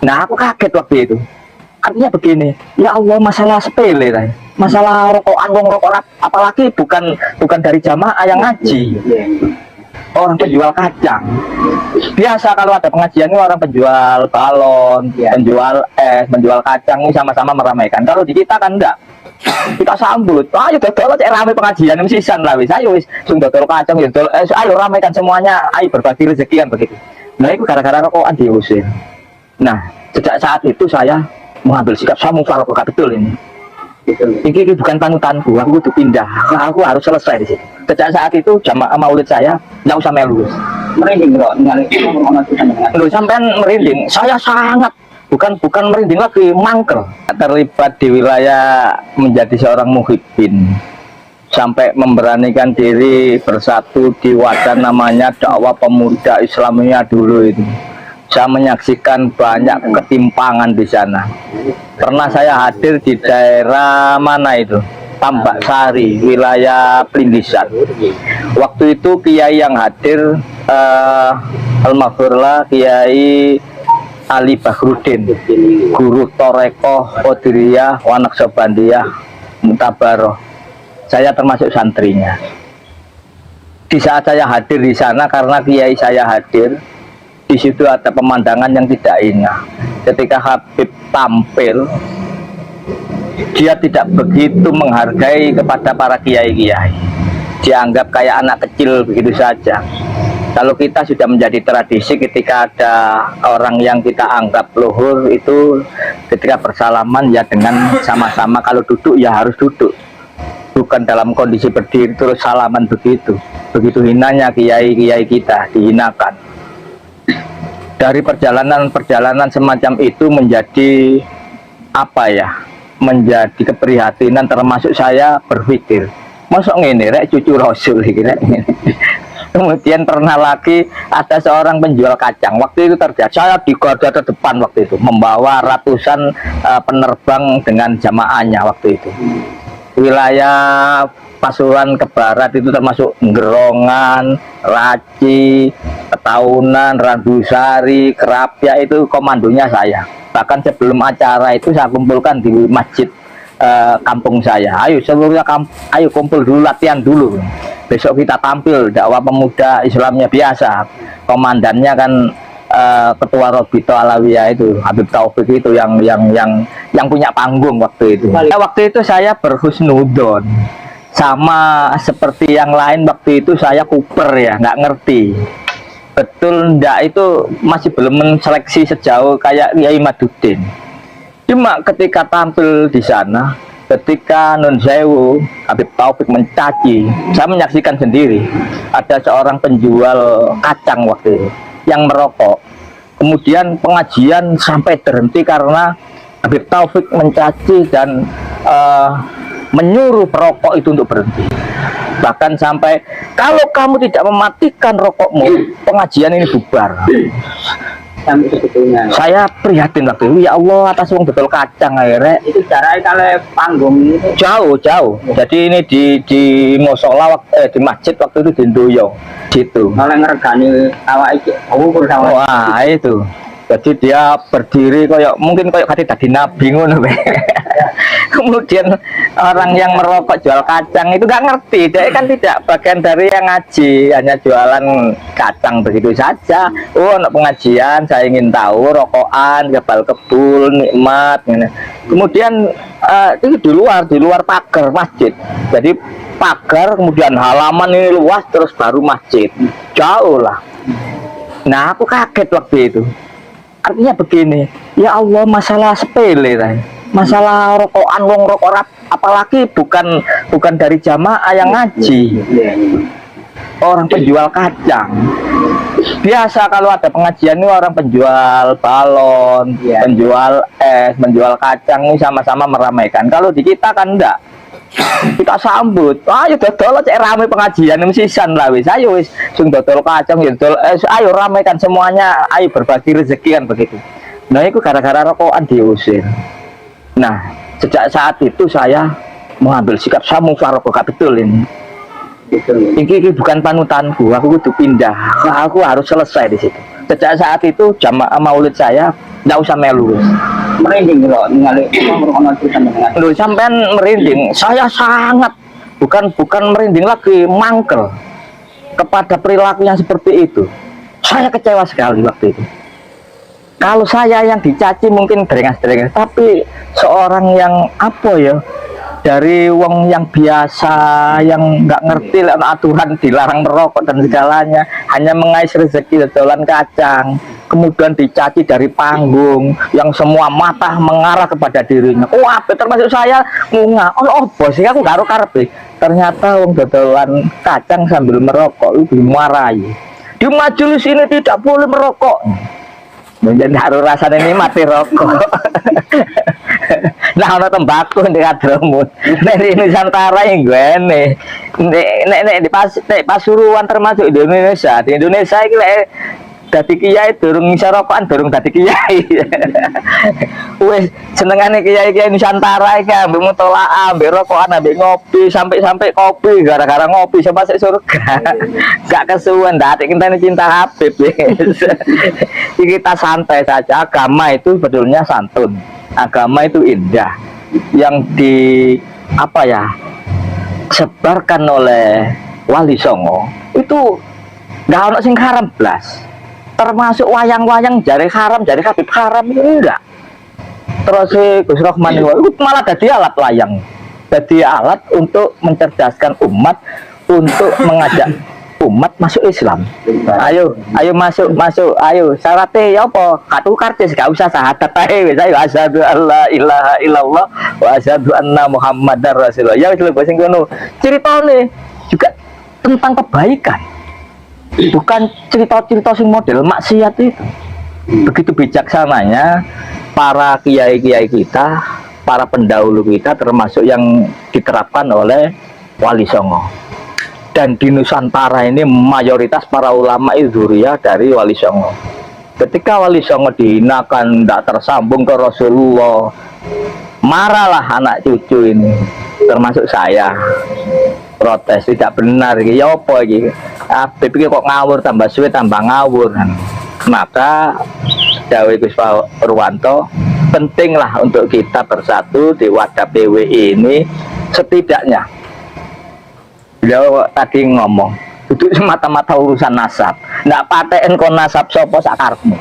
Nah, aku kaget waktu itu. Artinya begini, ya Allah, masalah sepele lah. Masalah rokokan wong rokok apalagi bukan dari jamaah yang ngaji. Orang penjual kacang. Biasa kalau ada pengajian ini orang penjual balon, penjual es, penjual kacang ini sama-sama meramaikan. Kalau di kita kan enggak. Kita sambut, ayo dodol cek rame pengajian sisan lah wis. Ayo wis sing dodol kacang, dodol es, ayo ramaikan semuanya, ayo berbagi rezeki kan begitu. Nah, itu gara-gara rokokan diusir. Nah, sejak saat itu saya mengambil sikap, saya mufaroqah betul ini. Ini bukan panutanku, aku tuh pindah. Nah, aku harus selesai di situ. Sejak saat itu jamaah maulid saya nggak usah melulus. Merinding loh, Sampean merinding. Saya sangat bukan merinding lagi, mangkel. Terlibat di wilayah menjadi seorang muhibbin sampai memberanikan diri bersatu di wadah namanya dakwah pemuda Islamiyah dulu itu. Saya menyaksikan banyak ketimpangan di sana. Pernah saya hadir di daerah mana itu? Tambak Sari, wilayah Pelindisan. Waktu itu kiai yang hadir Almarhumlah Kiai Ali Bahrudin, guru Torekoh Qadiriyah Wanak Sobandiyah Mutabaroh. Saya termasuk santrinya. Di saat saya hadir di sana, karena kiai saya hadir, di situ ada pemandangan yang tidak indah. Ketika Habib tampil, dia tidak begitu menghargai kepada para kiai-kiai. Dianggap kayak anak kecil begitu saja. Kalau kita sudah menjadi tradisi, ketika ada orang yang kita anggap luhur itu ketika bersalaman ya dengan sama-sama, kalau duduk ya harus duduk. Bukan dalam kondisi berdiri terus salaman begitu. Begitu hinanya kiai-kiai kita, dihinakan. Dari perjalanan semacam itu menjadi apa ya? Menjadi keprihatinan, termasuk saya berpikir, masuk ngene rek cucu Rasul kira. Kemudian pernah lagi ada seorang penjual kacang. Waktu itu terjadi, saya di garda terdepan waktu itu, membawa ratusan penerbang dengan jamaahnya waktu itu. Wilayah Pasuruan ke barat itu termasuk Gerongan, Raci, Petaunan, Randusari, Kerapia, itu komandonya saya. Bahkan sebelum acara itu saya kumpulkan di masjid kampung saya. Ayo seluruhnya ayo kumpul dulu, latihan dulu. Besok kita tampil dakwah pemuda Islamnya biasa. Komandannya kan ketua Robito Alawiyah itu Habib Taufik itu yang punya panggung waktu itu. Waktu itu saya berhusnudon, sama seperti yang lain. Waktu itu saya kuper ya, nggak ngerti betul ndak, itu masih belum menseleksi sejauh kayak Kiai Maduddin. Cuma ketika tampil di sana, ketika Nun Sewu Habib Taufik mencaci, saya menyaksikan sendiri ada seorang penjual kacang waktu itu yang merokok. Kemudian pengajian sampai terhenti karena Habib Taufik mencaci dan menyuruh perokok itu untuk berhenti. Bahkan sampai, kalau kamu tidak mematikan rokokmu, pengajian ini bubar. Saya prihatin waktu itu, ya Allah, atas wong betul kacang akhirnya. Itu cara kalau panggung itu Jauh. Jadi ini di musola, di masjid waktu itu di Ndoyo situ. malah ngeregani awak iki. Wah, itu. Jadi dia berdiri mungkin kayak kata tadi nabi ngono. Kemudian orang yang merokok jual kacang itu nggak ngerti, dia kan tidak bagian dari yang ngaji, hanya jualan kacang begitu saja. Oh, untuk pengajian saya ingin tahu rokokan, kebal kebul, nikmat. Kemudian itu di luar pagar masjid. Jadi pagar, kemudian halaman ini luas, terus baru masjid. Jauh lah. Nah, aku kaget waktu itu. Artinya begini, ya Allah, masalah sepele lah. Masalah rokokan wong rokok apalagi bukan dari jamaah yang ngaji. Orang penjual kacang. Biasa kalau ada pengajian ini orang penjual balon, penjual es, penjual kacang ini sama-sama meramaikan. Kalau di kita kan enggak. Kita sambut, ayo dodol cek rame pengajian sisan lah wis. Ayo wis sing dodol kacang, dodol es, ayo ramaikan semuanya, ayo berbagi rezeki kan begitu. Nah, itu gara-gara rokokan diusir. Nah, sejak saat itu saya mengambil sikap, saya mufaroqah betul ini. Ini bukan panutanku, aku kudu pindah. Nah, aku harus selesai di situ. Sejak saat itu jamaah maulid saya nggak usah melu. Merinding kok ningali ono tulisan dengan. Loh, sampean merinding. Saya sangat bukan merinding lagi, mangkel kepada perilaku yang seperti itu. Saya kecewa sekali waktu itu. Kalau saya yang dicaci mungkin deringas-deringas, tapi seorang yang apa ya, dari wong yang biasa, yang nggak ngerti aturan dilarang merokok dan segalanya, hanya mengais rezeki dodolan kacang, kemudian dicaci dari panggung, yang semua mata mengarah kepada dirinya. Wah, termasuk saya ngunga. Oh bos, aku nggak karep. Ternyata wong dodolan kacang sambil merokok itu dimarahi. Di majelis ini tidak boleh merokok. Menjadi harus rasanya ini mati rokok. Nah, ono tembakau di kadromu. Nek Nusantara yang gue nek di Pasuruan termasuk Indonesia. Di Indonesia iki lek dadi kiai durung iso rokokan, durung dadi kiai. Wis senengane kiai-kiai Nusantara iki ambek mutolaah, ambek rokokan, ambek ngopi, sampai kopi gara-gara ngopi sampai masuk surga. Gak kesuwen dadi kita cinta Habib. Kita santai saja. Agama itu sebetulnya santun. Agama itu indah. Yang di apa ya? Sebarkan oleh Wali Songo itu gak ono sing haram blas. Termasuk wayang-wayang jari haram, jari Habib haram itu enggak. Terus Gus Rohman itu malah jadi alat wayang, jadi alat untuk mencerdaskan umat, untuk mengajak umat masuk Islam. Ayo masuk, ayo syaratnya ya apa? Katu kartis, gak usah syahadat ae. Saya asyhadu alla ilaha illallah wa asyhadu anna muhammadar rasulullah. Ya wis lho sing ngono. Ceritane juga tentang kebaikan. Bukan cerita-cerita sing model maksiat itu. Begitu bijaksananya para kiai-kiai kita, para pendahulu kita, termasuk yang diterapkan oleh Wali Songo. Dan di Nusantara ini mayoritas para ulama itu dzurriyyah dari Wali Songo. Ketika Wali Songo dihinakan, tidak tersambung ke Rasulullah, marahlah anak cucu ini, termasuk saya. Protes, tidak benar iki ya apa iki. Habib iki kok ngawur, tambah suwe tambah ngawur. Maka dawuh Gus Purwanto, pentinglah untuk kita bersatu di wadah PWI ini. Setidaknya beliau tadi ngomong itu semata-mata urusan nasab, nggak paten kon nasab sopo sakarepmu.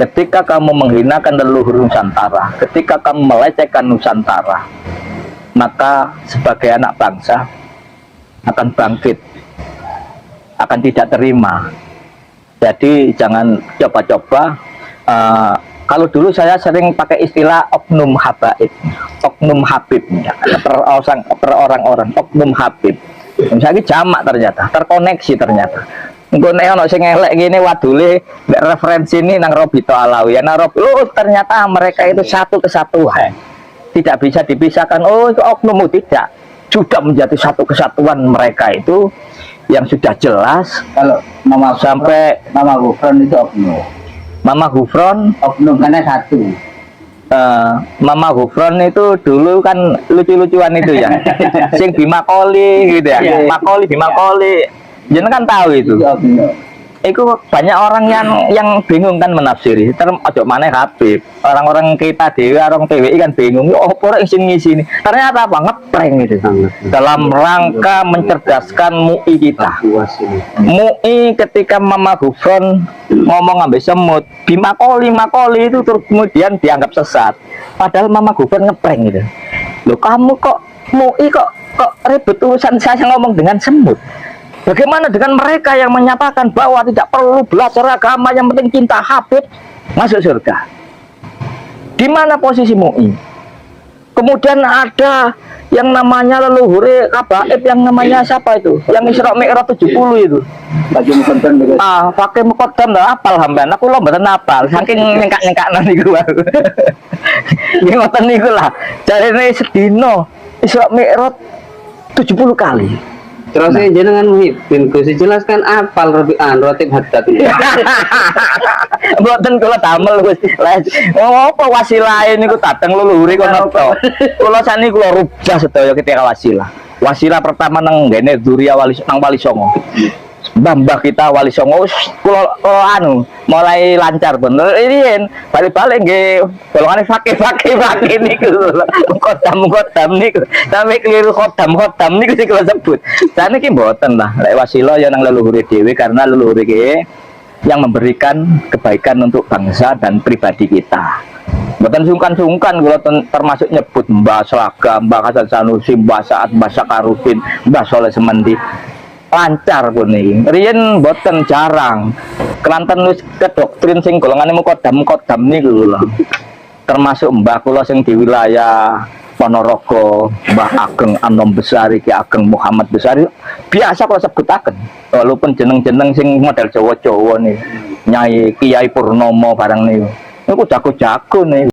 Ketika kamu menghinakan leluhur Nusantara, ketika kamu melecehkan Nusantara, maka sebagai anak bangsa akan bangkit, akan tidak terima. Jadi jangan coba-coba. Kalau dulu saya sering pakai istilah oknum habaib, oknum habib, per orang-orang, oknum habib. Misalnya jamak ternyata, terkoneksi ternyata. Engko nek ono sing elek ngene wadule referensi ini nang Robito Alawi. Ternyata mereka itu satu kesatuan. Tidak bisa dipisahkan. Oh, itu oknum tidak. Sudah menjadi satu kesatuan mereka itu yang sudah jelas. Kalau Mama sampai Mama Gufron itu oknum. Mama Gufron Oknum karena satu. Mama Gufron itu dulu kan lucu-lucuan itu ya. Sing Bima Koli gitu ya. Makoli Bima Koli. Jangan kan tahu itu. Itu banyak orang yang bingung kan menafsiri. Ojo maneh Habib. Orang-orang kita dewa, orang PWI kan bingung. Oh, orang ngisi ini. Ternyata apa? Ngeprank itu. Dalam rangka mencerdaskan MUI kita. MUI ketika Mama Gufron ngomong ambil semut, Makoli itu terus kemudian dianggap sesat. Padahal Mama Gufron ngeprank itu. Loh, kamu kok MUI kok ribet urusan saya ngomong dengan semut? Bagaimana dengan mereka yang menyatakan bahwa tidak perlu belajar agama, yang penting cinta Habib masuk surga? Di mana posisi MUI? Kemudian ada yang namanya leluhur Kabaib, yang namanya siapa itu? Yang Isra Mi'raj 70 itu. Pakai mukodam lah, apal hamban. Aku lo mboten apal, saking nyengkak-nyengkaknan niku. Nggih ngoten niku lah. Jarene sedina Isra Mi'raj 70 kali. Terus jenengan Muhyiddin Gus jelaskan apal Rotib Haddad. Mboten kula damel Gus. Apa wasilah niku dateng leluhure kono to. Kula sakniki kula rubah sedaya ketika wasilah. Wasilah pertama nang ngene dzurriyyah Wali Songo. mbah kita Wali Songo kula anu mulai lancar bener ini balik-balik nggih golongane fakih niku kodam niku tapi keliru kodam niku sing kula sebut jane iki mboten lah lek wasila ya nang leluhur dhewe karena leluhur iki yang memberikan kebaikan untuk bangsa dan pribadi kita. Mboten sungkan-sungkan kula termasuk nyebut Mbah Slaga, Mbah Hasan Sanusi, Mbah Saat, Mbah Sakarudin, Mbah Soleh Semendi. Lancar pun iki. Riyen mboten jarang. Kelanten wis kedoktrin sing golongane kodam niku lho. Termasuk mbah kula sing di wilayah Ponorogo, Mbah Ageng Anom Besari, Ki Ageng Muhammad Besari, biasa kula sebutaken. Walaupun jeneng-jeneng sing model Jawa-Jawa nih, Nyai Kiai Purnomo barang niku. Niku jago-jago nih.